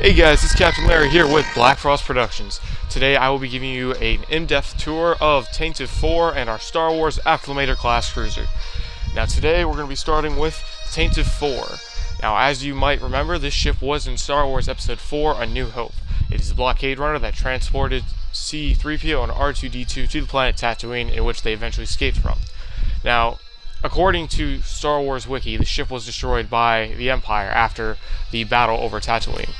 Hey guys, it's Captain Larry here with Black Frost Productions. Today I will be giving you an in-depth tour of Tantive 4 and our Star Wars Acclamator class cruiser. Now today we're going to be starting with Tantive 4. Now as you might remember, this ship was in Star Wars Episode 4, A New Hope. It is a blockade runner that transported C-3PO and R2-D2 to the planet Tatooine, in which they eventually escaped from. Now, according to Star Wars Wiki, the ship was destroyed by the Empire after the battle over Tatooine.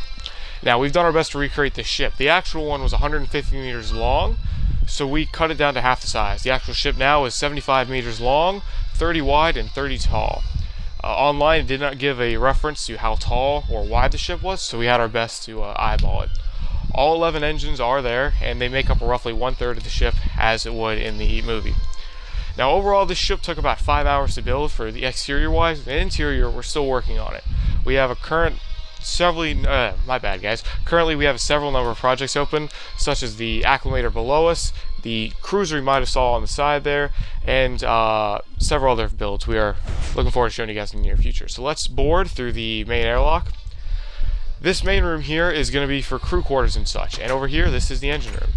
Now, we've done our best to recreate this ship. The actual one was 150 meters long, so we cut it down to half the size. The actual ship now is 75 meters long, 30 wide, and 30 tall. Online, it did not give a reference to how tall or wide the ship was, so we had our best to eyeball it. All 11 engines are there, and they make up roughly 1/3 of the ship, as it would in the movie. Now, overall, this ship took about 5 hours to build for the exterior-wise. The interior, we're still working on it. We have a Currently, we have several number of projects open, such as the Acclamator below us, the Cruiser you might have saw on the side there, and several other builds we are looking forward to showing you guys in the near future. So let's board through the main airlock. This main room here is going to be for crew quarters and such, and over here, this is the engine room.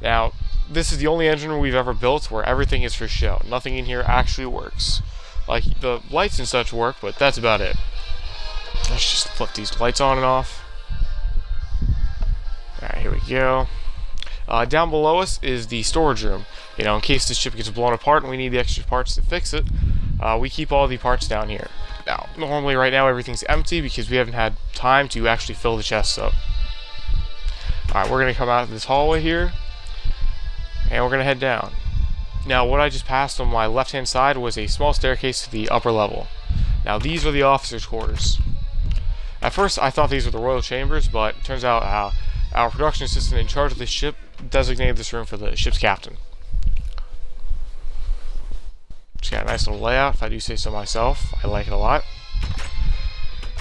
Now, this is the only engine room we've ever built where everything is for show. Nothing in here actually works. Like, the lights and such work, but that's about it. Let's just flip these lights on and off. Alright, here we go. Down below us is the storage room. You know, in case the ship gets blown apart and we need the extra parts to fix it, we keep all the parts down here. Now, normally right now everything's empty because we haven't had time to actually fill the chests up. Alright, we're going to come out of this hallway here, and we're going to head down. Now, what I just passed on my left-hand side was a small staircase to the upper level. Now, these are the officers' quarters. At first, I thought these were the royal chambers, but it turns out our production assistant in charge of this ship designated this room for the ship's captain. Just got a nice little layout, if I do say so myself. I like it a lot.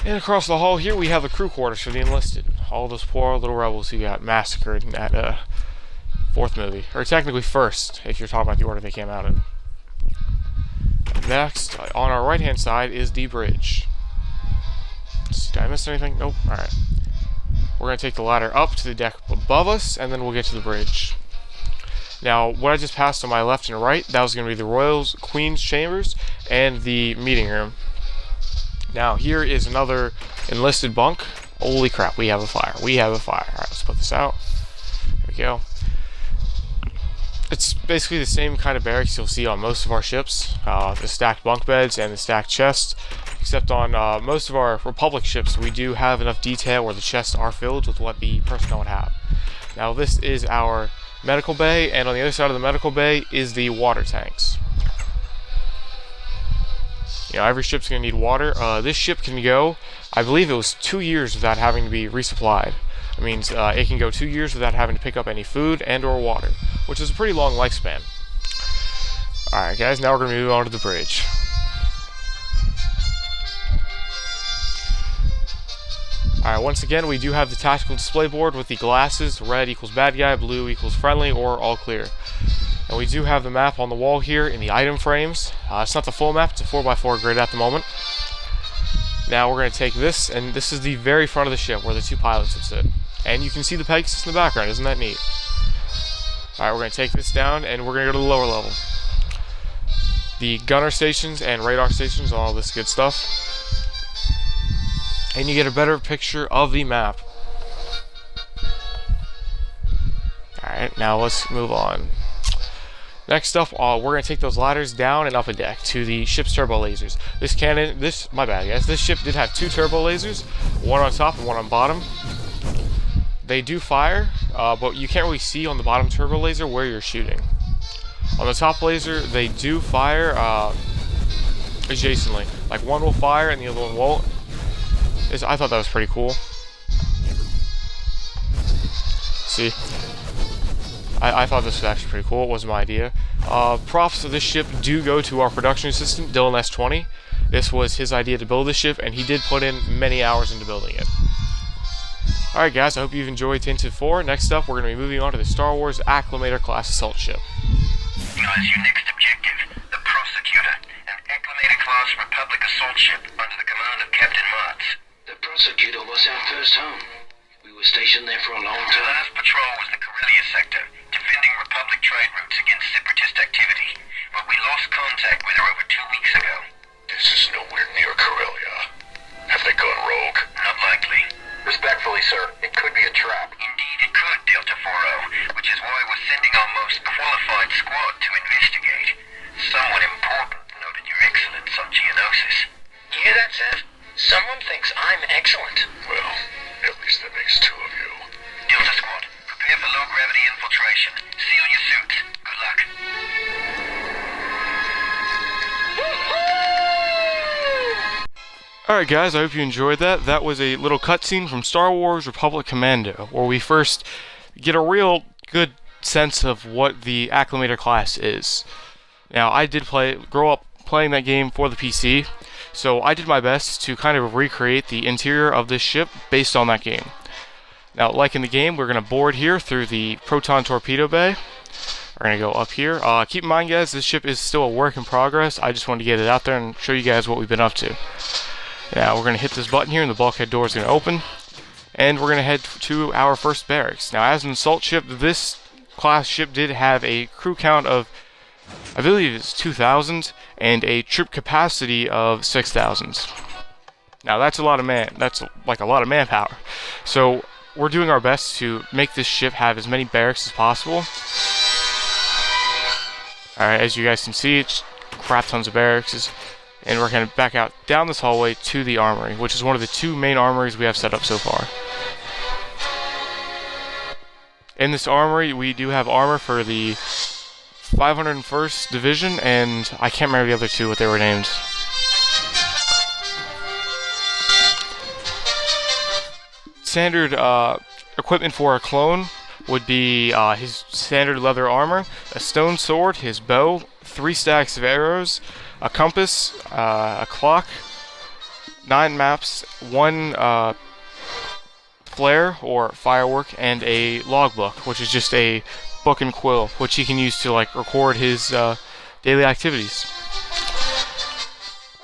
And across the hall here, we have the crew quarters for the enlisted. All those poor little rebels who got massacred in that fourth movie. Or technically first, if you're talking about the order they came out in. Next, on our right-hand side, is the bridge. Did I miss anything? Nope. Alright. We're going to take the ladder up to the deck above us, and then we'll get to the bridge. Now, what I just passed on my left and right, that was going to be the Royals, Queen's chambers, and the meeting room. Now, here is another enlisted bunk. Holy crap, we have a fire. We have a fire. Alright, let's put this out. There we go. It's basically the same kind of barracks you'll see on most of our ships. The stacked bunk beds and the stacked chests. Except on most of our Republic ships, we do have enough detail where the chests are filled with what the personnel would have. Now, this is our medical bay, and on the other side of the medical bay is the water tanks. You know, every ship's going to need water. This ship can go, I believe it was 2 years without having to be resupplied. It means it can go 2 years without having to pick up any food and or water, which is a pretty long lifespan. Alright guys, now we're going to move on to the bridge. Alright, once again, we do have the tactical display board with the glasses. Red equals bad guy, blue equals friendly, or all clear. And we do have the map on the wall here in the item frames. It's not the full map, it's a 4x4 grid at the moment. Now we're going to take this, and this is the very front of the ship where the two pilots would sit. And you can see the Pegasus in the background, isn't that neat? Alright, we're going to take this down, and we're going to go to the lower level. The gunner stations and radar stations, all this good stuff. And you get a better picture of the map. Alright, now let's move on. Next up, we're going to take those ladders down and up a deck to the ship's turbo lasers. This ship did have 2 turbo lasers, one on top and one on bottom. They do fire, but you can't really see on the bottom turbo laser where you're shooting. On the top laser, they do fire adjacently. Like, one will fire and the other one won't. I thought that was pretty cool. See? I thought this was actually pretty cool. It was my idea. Props of this ship do go to our production assistant, Dylan S20. This was his idea to build this ship, and he did put in many hours into building it. Alright guys, I hope you've enjoyed Tantive 4. Next up, we're going to be moving on to the Star Wars Acclamator class assault ship. As your next objective, the Prosecutor, an Acclamator class Republic assault ship under the command of Captain Martz. The Prosecutor was our first home. We were stationed there for a long The time. last patrol was the Corellia sector, defending Republic trade routes against separatist activity. But we lost contact with her over 2 weeks ago. This is nowhere near Corellia. Have they gone rogue? Not likely. Respectfully, sir, it could be a trap. Indeed, it could, Delta 4-0, which is why we're sending our most qualified squad to investigate. Someone important noted your excellence on Geonosis. You hear that, Sev? Someone thinks I'm excellent. Well, at least that makes two of you. Delta Squad, prepare for low-gravity infiltration. Seal your suits. Good luck. Alright guys, I hope you enjoyed that. That was a little cutscene from Star Wars Republic Commando, where we first get a real good sense of what the Acclamator class is. Now, I did grow up playing that game for the PC, so I did my best to kind of recreate the interior of this ship based on that game. Now, like in the game, we're going to board here through the Proton Torpedo Bay. We're going to go up here. Keep in mind, guys, this ship is still a work in progress. I just wanted to get it out there and show you guys what we've been up to. Now, we're going to hit this button here, and the bulkhead door is going to open. And we're going to head to our first barracks. Now, as an assault ship, this class ship did have a crew count of, I believe it's 2,000, and a troop capacity of 6,000. Now, that's a lot of that's like a lot of manpower. So, we're doing our best to make this ship have as many barracks as possible. Alright, as you guys can see, it's crap tons of barracks. And we're going to back out down this hallway to the Armory, which is one of the two main armories we have set up so far. In this armory, we do have armor for the 501st Division, and I can't remember the other two, what they were named. Standard equipment for a clone would be his standard leather armor, a stone sword, his bow, 3 stacks of arrows, a compass, a clock, 9 maps, 1 flare or firework, and a logbook, which is just a book and quill, which he can use to like record his daily activities.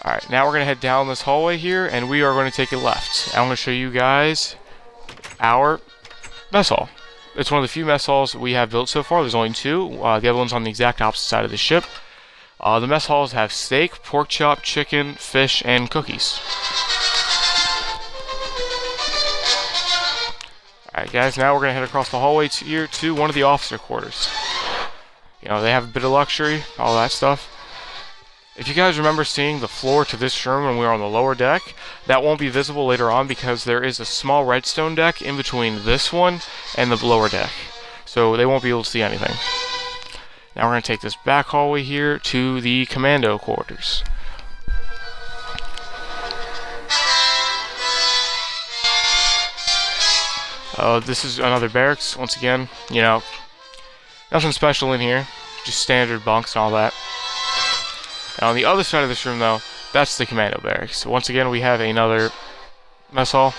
Alright, now we're going to head down this hallway here, and we are going to take a left. I'm going to show you guys our mess hall. It's one of the few mess halls we have built so far. There's only 2. The other one's on the exact opposite side of the ship. The mess halls have steak, pork chop, chicken, fish, and cookies. Alright guys, now we're going to head across the hallway here to one of the officer quarters. You know, they have a bit of luxury, all that stuff. If you guys remember seeing the floor to this room when we were on the lower deck, that won't be visible later on because there is a small redstone deck in between this one and the lower deck. So they won't be able to see anything. Now we're going to take this back hallway here to the Commando Quarters. This is another barracks, once again, you know, nothing special in here, just standard bunks and all that. Now on the other side of this room though, that's the Commando Barracks. So once again we have another mess hall.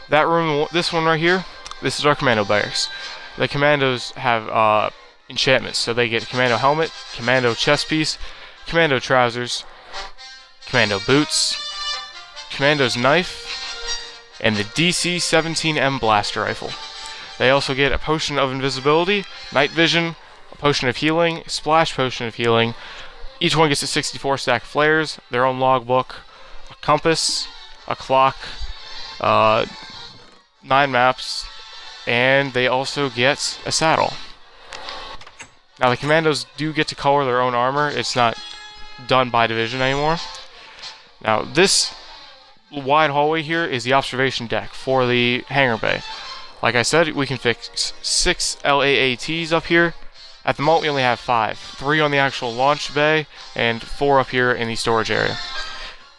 That room, this one right here, this is our Commando Barracks. The Commandos have enchantments, so they get Commando Helmet, Commando Chest Piece, Commando Trousers, Commando Boots, Commando's Knife, and the DC-17M Blaster Rifle. They also get a Potion of Invisibility, Night Vision, a Potion of Healing, Splash Potion of Healing. Each one gets a 64 stack of flares, their own logbook, a compass, a clock, 9 maps, and they also get a saddle. Now the Commandos do get to color their own armor, it's not done by division anymore. Now this wide hallway here is the observation deck for the hangar bay. Like I said, we can fix 6 LAATs up here. At the moment we only have 5. 3 on the actual launch bay, and 4 up here in the storage area.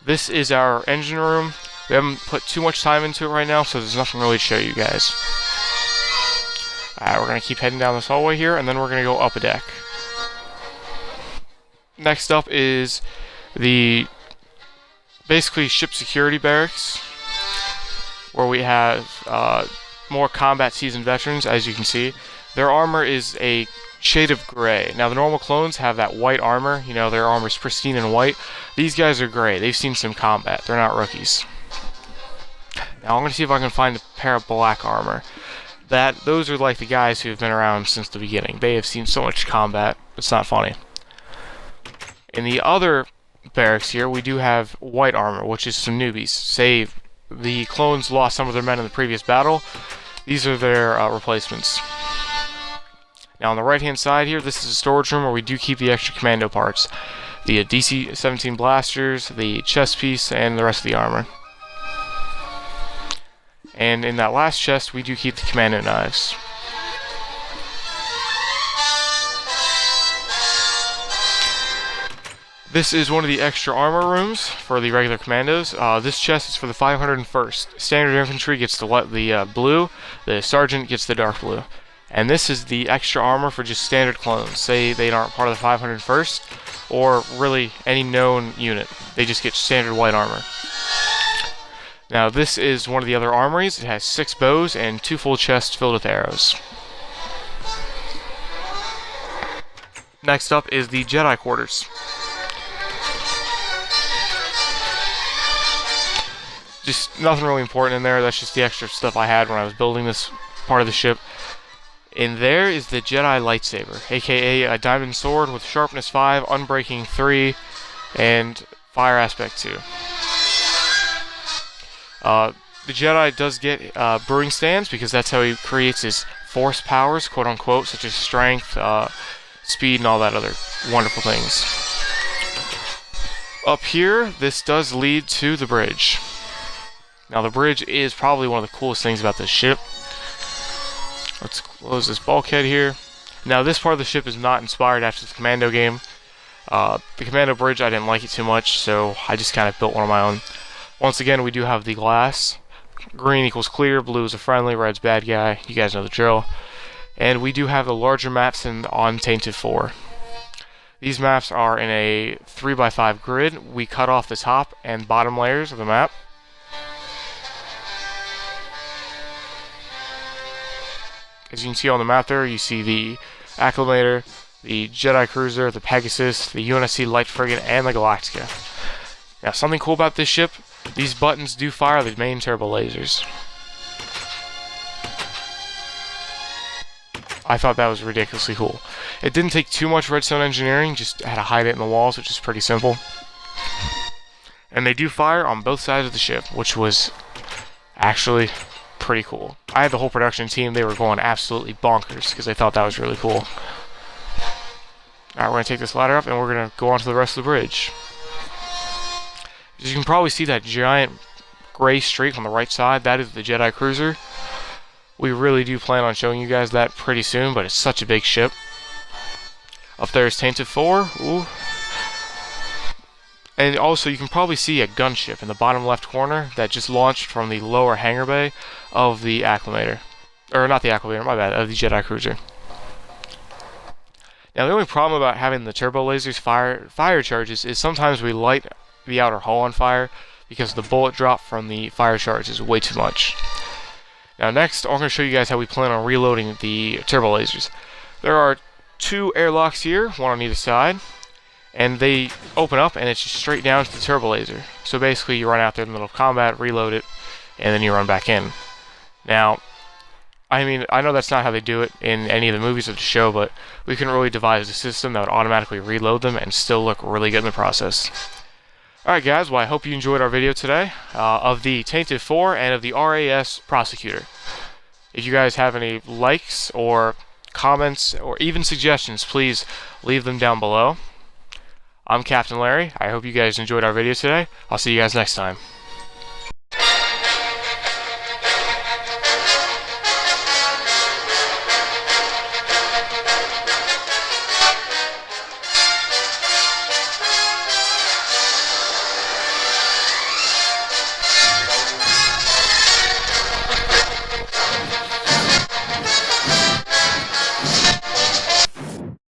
This is our engine room. We haven't put too much time into it right now, so there's nothing really to show you guys. Alright, we're going to keep heading down this hallway here, and then we're going to go up a deck. Next up is the basically ship security barracks, where we have more combat seasoned veterans, as you can see. Their armor is a shade of gray. Now the normal clones have that white armor, you know, their armor's pristine and white. These guys are gray. They've seen some combat. They're not rookies. Now I'm going to see if I can find a pair of black armor. Those are like the guys who have been around since the beginning. They have seen so much combat, it's not funny. In the other barracks here, we do have white armor, which is some newbies. Say the clones lost some of their men in the previous battle, these are their replacements. Now on the right hand side here, this is a storage room where we do keep the extra commando parts. The DC-17 blasters, the chest piece, and the rest of the armor. And in that last chest, we do keep the commando knives. This is one of the extra armor rooms for the regular commandos. This chest is for the 501st. Standard infantry gets the blue, the sergeant gets the dark blue. And this is the extra armor for just standard clones. Say they aren't part of the 501st, or really any known unit. They just get standard white armor. Now this is one of the other armories. It has 6 bows and 2 full chests filled with arrows. Next up is the Jedi Quarters. Just nothing really important in there. That's just the extra stuff I had when I was building this part of the ship. In there is the Jedi Lightsaber, aka a diamond sword with sharpness 5, unbreaking 3, and fire aspect 2. The Jedi does get brewing stands because that's how he creates his force powers, quote unquote, such as strength, speed, and all that other wonderful things. Up here, this does lead to the bridge. Now the bridge is probably one of the coolest things about this ship. Let's close this bulkhead here. Now this part of the ship is not inspired after the Commando game. The Commando Bridge, I didn't like it too much, so I just kind of built one of my own. Once again, we do have the glass. Green equals clear, blue is a friendly, red's bad guy. You guys know the drill. And we do have the larger maps on Tantive 4. These maps are in a 3x5 grid. We cut off the top and bottom layers of the map. As you can see on the map there, you see the Acclamator, the Jedi Cruiser, the Pegasus, the UNSC Light Frigate, and the Galactica. Now, something cool about this ship, these buttons do fire the main turbo lasers. I thought that was ridiculously cool. It didn't take too much redstone engineering, just had to hide it in the walls, which is pretty simple. And they do fire on both sides of the ship, which was actually pretty cool. I had the whole production team, they were going absolutely bonkers because they thought that was really cool. Alright, we're going to take this ladder up and we're going to go on to the rest of the bridge. As you can probably see that giant gray streak on the right side, that is the Jedi Cruiser. We really do plan on showing you guys that pretty soon, but it's such a big ship. Up there is Tantive 4. Ooh. And also, you can probably see a gunship in the bottom left corner that just launched from the lower hangar bay of the Acclamator. Or not the Acclamator, my bad, of the Jedi Cruiser. Now, the only problem about having the turbo lasers fire charges is sometimes we light the outer hull on fire because the bullet drop from the fire charge is way too much. Now, next, I'm going to show you guys how we plan on reloading the turbo lasers. There are 2 airlocks here, one on either side. And they open up and it's just straight down to the turbo laser. So basically you run out there in the middle of combat, reload it, and then you run back in. Now, I mean, I know that's not how they do it in any of the movies of the show, but we can really devise a system that would automatically reload them and still look really good in the process. Alright guys, well I hope you enjoyed our video today of the Tantive 4 and of the RAS Prosecutor. If you guys have any likes or comments or even suggestions, please leave them down below. I'm Captain Larry. I hope you guys enjoyed our video today. I'll see you guys next time.